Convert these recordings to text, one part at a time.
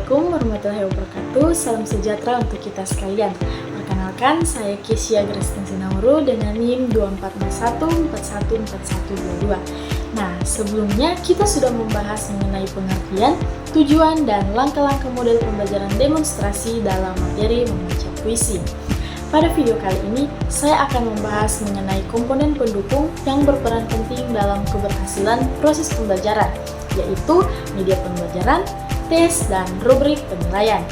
Assalamualaikum warahmatullahi wabarakatuh. Salam sejahtera untuk kita sekalian. Perkenalkan, saya Kesia Grestensi Nauru dengan NIM 2401414122. Nah, sebelumnya kita sudah membahas mengenai pengertian, tujuan, dan langkah-langkah model pembelajaran demonstrasi dalam materi membaca puisi. Pada video kali ini, saya akan membahas mengenai komponen pendukung yang berperan penting dalam keberhasilan proses pembelajaran, yaitu media pembelajaran, tes, dan rubrik penilaian.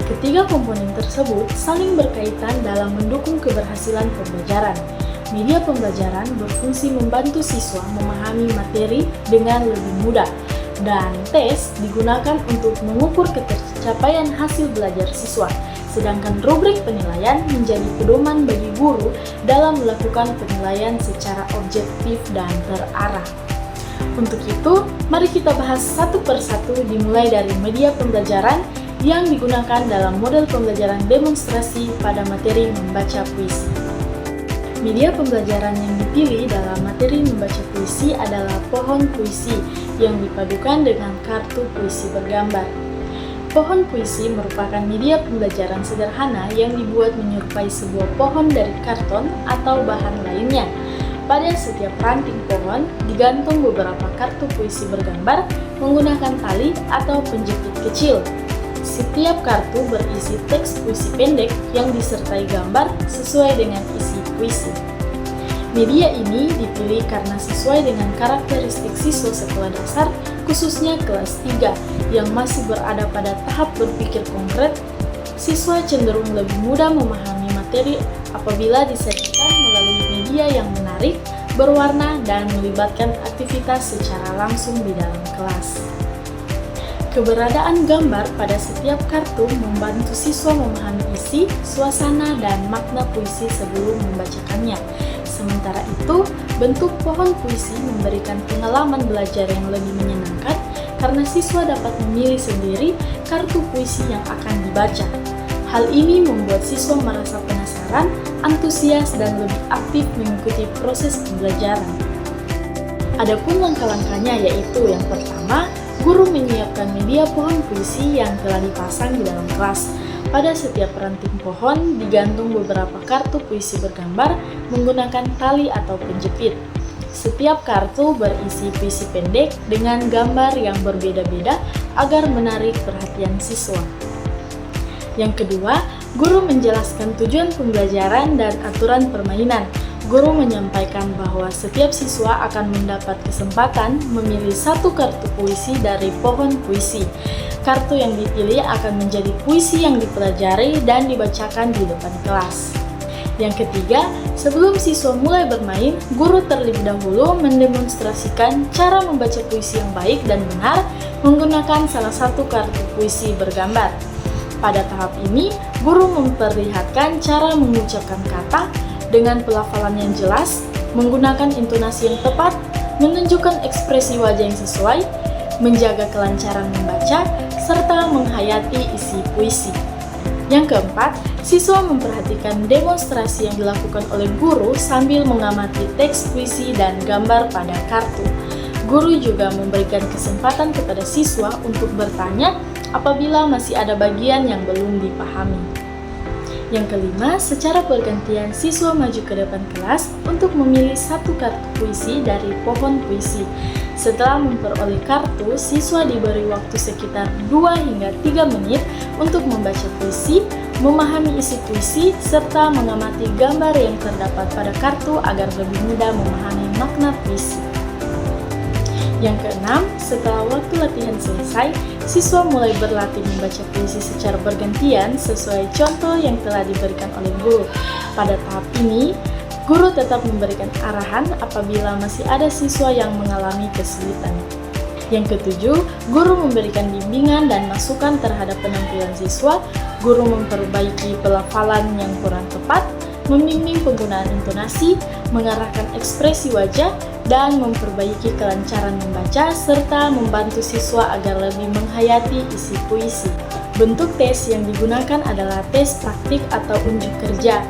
Ketiga komponen tersebut saling berkaitan dalam mendukung keberhasilan pembelajaran. Media pembelajaran berfungsi membantu siswa memahami materi dengan lebih mudah, dan tes digunakan untuk mengukur ketercapaian hasil belajar siswa. Sedangkan rubrik penilaian menjadi pedoman bagi guru dalam melakukan penilaian secara objektif dan terarah. Untuk itu, mari kita bahas satu persatu dimulai dari media pembelajaran yang digunakan dalam model pembelajaran demonstrasi pada materi membaca puisi. Media pembelajaran yang dipilih dalam materi membaca puisi adalah pohon puisi yang dipadukan dengan kartu puisi bergambar. Pohon puisi merupakan media pembelajaran sederhana yang dibuat menyerupai sebuah pohon dari karton atau bahan lainnya. Pada setiap ranting pohon digantung beberapa kartu puisi bergambar menggunakan tali atau penjepit kecil. Setiap kartu berisi teks puisi pendek yang disertai gambar sesuai dengan isi puisi. Media ini dipilih karena sesuai dengan karakteristik siswa sekolah dasar, khususnya kelas 3 yang masih berada pada tahap berpikir konkret. Siswa cenderung lebih mudah memahami materi apabila disajikan melalui media yang menarik, berwarna, dan melibatkan aktivitas secara langsung di dalam kelas. Keberadaan gambar pada setiap kartu membantu siswa memahami isi, suasana, dan makna puisi sebelum membacakannya. Sementara itu, bentuk pohon puisi memberikan pengalaman belajar yang lebih menyenangkan karena siswa dapat memilih sendiri kartu puisi yang akan dibaca. Hal ini membuat siswa merasa penasaran, antusias, dan lebih aktif mengikuti proses pembelajaran. Adapun langkah-langkahnya yaitu yang pertama, guru menyiapkan media pohon puisi yang telah dipasang di dalam kelas. Pada setiap ranting pohon digantung beberapa kartu puisi bergambar menggunakan tali atau penjepit. Setiap kartu berisi puisi pendek dengan gambar yang berbeda-beda agar menarik perhatian siswa. Yang kedua, guru menjelaskan tujuan pembelajaran dan aturan permainan. Guru menyampaikan bahwa setiap siswa akan mendapat kesempatan memilih satu kartu puisi dari pohon puisi. Kartu yang dipilih akan menjadi puisi yang dipelajari dan dibacakan di depan kelas. Yang ketiga, sebelum siswa mulai bermain, guru terlebih dahulu mendemonstrasikan cara membaca puisi yang baik dan benar menggunakan salah satu kartu puisi bergambar. Pada tahap ini, guru memperlihatkan cara mengucapkan kata dengan pelafalan yang jelas, menggunakan intonasi yang tepat, menunjukkan ekspresi wajah yang sesuai, menjaga kelancaran membaca, serta menghayati isi puisi. Yang keempat, siswa memperhatikan demonstrasi yang dilakukan oleh guru sambil mengamati teks puisi dan gambar pada kartu. Guru juga memberikan kesempatan kepada siswa untuk bertanya apabila masih ada bagian yang belum dipahami. Yang kelima, secara bergantian siswa maju ke depan kelas untuk memilih satu kartu puisi dari pohon puisi. Setelah memperoleh kartu, siswa diberi waktu sekitar 2 hingga 3 menit untuk membaca puisi, memahami isi puisi, serta mengamati gambar yang terdapat pada kartu agar lebih mudah memahami makna puisi. Yang keenam, setelah waktu latihan selesai, siswa mulai berlatih membaca puisi secara bergantian sesuai contoh yang telah diberikan oleh guru. Pada tahap ini, guru tetap memberikan arahan apabila masih ada siswa yang mengalami kesulitan. Yang ketujuh, guru memberikan bimbingan dan masukan terhadap penampilan siswa. Guru memperbaiki pelafalan yang kurang tepat, membimbing penggunaan intonasi, mengarahkan ekspresi wajah, dan memperbaiki kelancaran membaca, serta membantu siswa agar lebih menghayati isi puisi. Bentuk tes yang digunakan adalah tes praktik atau unjuk kerja.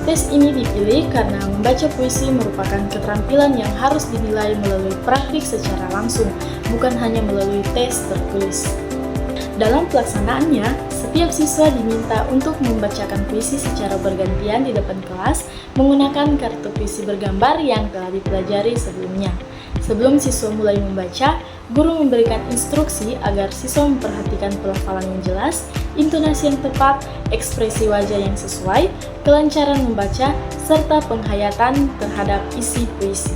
Tes ini dipilih karena membaca puisi merupakan keterampilan yang harus dinilai melalui praktik secara langsung, bukan hanya melalui tes tertulis. Dalam pelaksanaannya, setiap siswa diminta untuk membacakan puisi secara bergantian di depan kelas menggunakan kartu puisi bergambar yang telah dipelajari sebelumnya. Sebelum siswa mulai membaca, guru memberikan instruksi agar siswa memperhatikan pelafalan yang jelas, intonasi yang tepat, ekspresi wajah yang sesuai, kelancaran membaca, serta penghayatan terhadap isi puisi.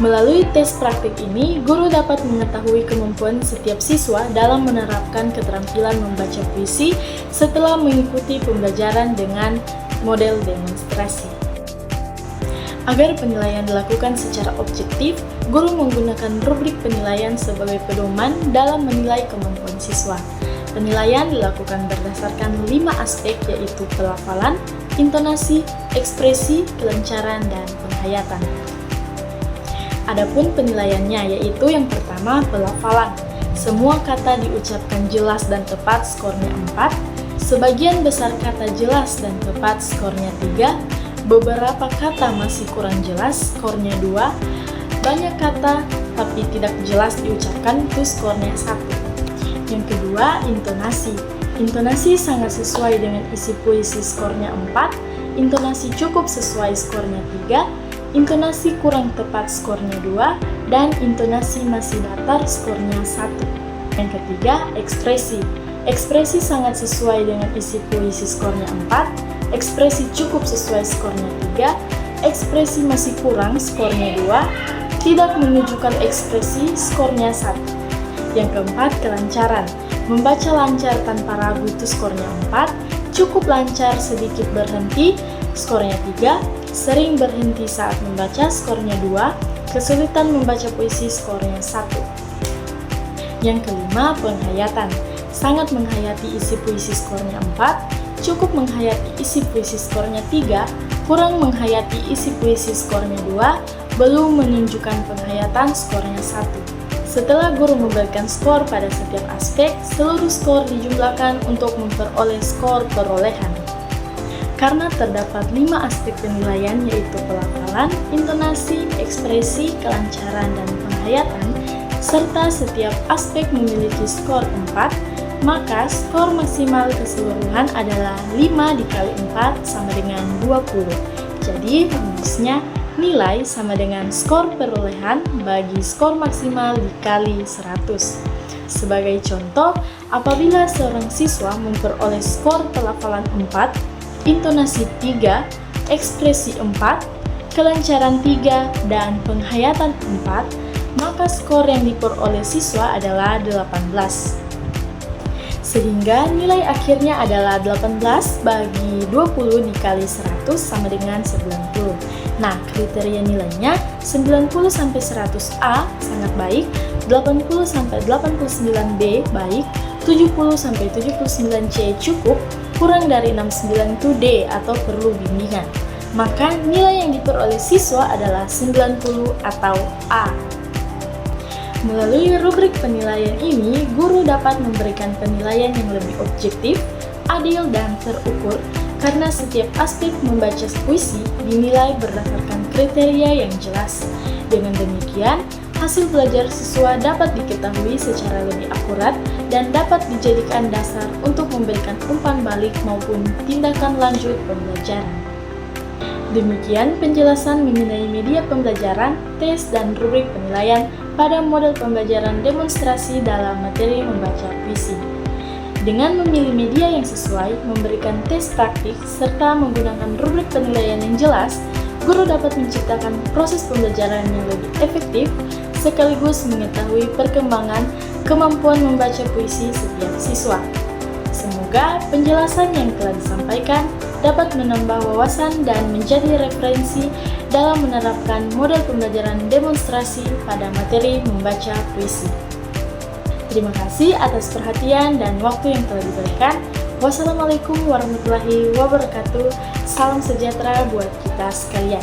Melalui tes praktik ini, guru dapat mengetahui kemampuan setiap siswa dalam menerapkan keterampilan membaca puisi setelah mengikuti pembelajaran dengan model demonstrasi. Agar penilaian dilakukan secara objektif, guru menggunakan rubrik penilaian sebagai pedoman dalam menilai kemampuan siswa. Penilaian dilakukan berdasarkan 5 aspek, yaitu pelafalan, intonasi, ekspresi, kelancaran, dan penghayatan. Adapun penilaiannya, yaitu yang pertama pelafalan. Semua kata diucapkan jelas dan tepat, skornya 4. Sebagian besar kata jelas dan tepat, skornya 3. Beberapa kata masih kurang jelas, skornya 2. Banyak kata tapi tidak jelas diucapkan, itu skornya 1. Yang kedua, intonasi. Intonasi sangat sesuai dengan isi puisi, skornya 4. Intonasi cukup sesuai, skornya 3. Intonasi kurang tepat, skornya 2, dan intonasi masih datar, skornya 1. Yang ketiga, ekspresi. Ekspresi sangat sesuai dengan isi puisi, skornya 4. Ekspresi cukup sesuai, skornya 3. Ekspresi masih kurang, skornya 2. Tidak menunjukkan ekspresi, skornya 1. Yang keempat, kelancaran. Membaca lancar tanpa ragu, itu skornya 4. Cukup lancar sedikit berhenti, skornya 3. Sering berhenti saat membaca, skornya 2. Kesulitan membaca puisi, skornya 1. Yang kelima, penghayatan. Sangat menghayati isi puisi, skornya 4. Cukup menghayati isi puisi, skornya 3. Kurang menghayati isi puisi, skornya 2. Belum menunjukkan penghayatan, skornya 1. Setelah guru memberikan skor pada setiap aspek, seluruh skor dijumlahkan untuk memperoleh skor perolehan. Karena terdapat 5 aspek penilaian, yaitu pelafalan, intonasi, ekspresi, kelancaran, dan penghayatan, serta setiap aspek memiliki skor 4, maka skor maksimal keseluruhan adalah 5 dikali 4 sama dengan 20. Jadi, rumusnya nilai sama dengan skor perolehan bagi skor maksimal dikali 100. Sebagai contoh, apabila seorang siswa memperoleh skor pelafalan 4, intonasi 3, ekspresi 4, kelancaran 3, dan penghayatan 4, maka skor yang diperoleh siswa adalah 18. Sehingga nilai akhirnya adalah 18 bagi 20 dikali 100 sama dengan 90. Nah, kriteria nilainya 90-100A sangat baik, 80-89B baik, 70-79C cukup, kurang dari 69 itu D atau perlu bimbingan. Maka nilai yang diperoleh siswa adalah 90 atau A. Melalui rubrik penilaian ini, guru dapat memberikan penilaian yang lebih objektif, adil, dan terukur karena setiap aspek membaca puisi dinilai berdasarkan kriteria yang jelas. Dengan demikian, hasil belajar siswa dapat diketahui secara lebih akurat dan dapat dijadikan dasar untuk memberikan umpan balik maupun tindakan lanjut pembelajaran. Demikian penjelasan mengenai media pembelajaran, tes, dan rubrik penilaian pada model pembelajaran demonstrasi dalam materi membaca puisi. Dengan memilih media yang sesuai, memberikan tes praktik, serta menggunakan rubrik penilaian yang jelas, guru dapat menciptakan proses pembelajaran yang lebih efektif, sekaligus mengetahui perkembangan kemampuan membaca puisi setiap siswa. Semoga penjelasan yang telah disampaikan dapat menambah wawasan dan menjadi referensi dalam menerapkan model pembelajaran demonstrasi pada materi membaca puisi. Terima kasih atas perhatian dan waktu yang telah diberikan. Wassalamualaikum warahmatullahi wabarakatuh. Salam sejahtera buat kita sekalian.